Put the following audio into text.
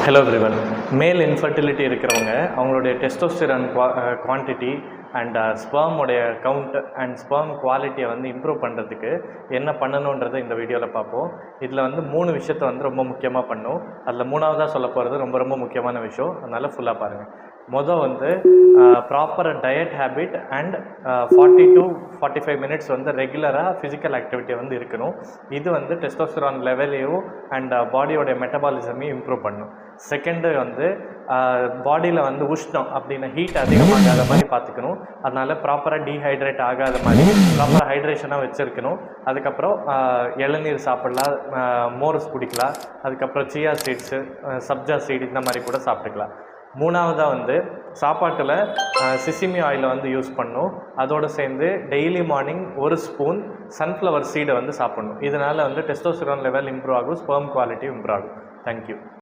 Hello everyone. மேல் infertility இருக்கிறவங்க அவங்களுடைய டெஸ்டோஸ்டிரான் குவான்டிட்டி அண்ட் ஸ்பெர்முடைய கவுண்ட் அண்ட் ஸ்பெர்ம் குவாலிட்டியை வந்து இம்ப்ரூவ் பண்ணுறதுக்கு என்ன பண்ணணுன்றதை இந்த வீடியோவில் பார்ப்போம். இதில் வந்து 3 விஷயத்தை வந்து ரொம்ப முக்கியமாக பண்ணும். அதில் 3வதாக சொல்ல போகிறது ரொம்ப ரொம்ப முக்கியமான விஷயம். அதனால் ஃபுல்லாக பாருங்கள். மொதல் வந்து proper diet habit and 40 to 45 minutes வந்து ரெகுலராக ஃபிசிக்கல் ஆக்டிவிட்டி வந்து இருக்கணும். இது வந்து டெஸ்டோஸ்டிரான் லெவலையும் அண்ட் பாடியோடைய மெட்டபாலிசமையும் இம்ப்ரூவ் பண்ணும். செகண்டு வந்து பாடியில் வந்து உஷ்ணம் அப்படின்னா ஹீட் அதிகமாகாத மாதிரி பார்த்துக்கணும். அதனால் ப்ராப்பராக டீஹைட்ரேட் ஆகாத மாதிரி ப்ராப்பராக ஹைட்ரேஷனாக வச்சுருக்கணும். அதுக்கப்புறம் இளநீர் சாப்பிடலாம், மோர்ஸ் குடிக்கலாம். அதுக்கப்புறம் சியா சீட்ஸு, சப்ஜா சீடு இந்த மாதிரி கூட சாப்பிட்டுக்கலாம். 3வதாக வந்து சாப்பாட்டில் சிசிமி ஆயிலை வந்து யூஸ் பண்ணணும். அதோடு சேர்ந்து டெய்லி மார்னிங் 1 ஸ்பூன் சன்ஃப்ளவர் சீடை வந்து சாப்பிடணும். இதனால் வந்து டெஸ்டோஸ்டிரான் லெவல் இம்ப்ரூவ் ஆகும், ஸ்பெர்ம் குவாலிட்டி இம்ப்ரூவ் ஆகும். தேங்க்யூ.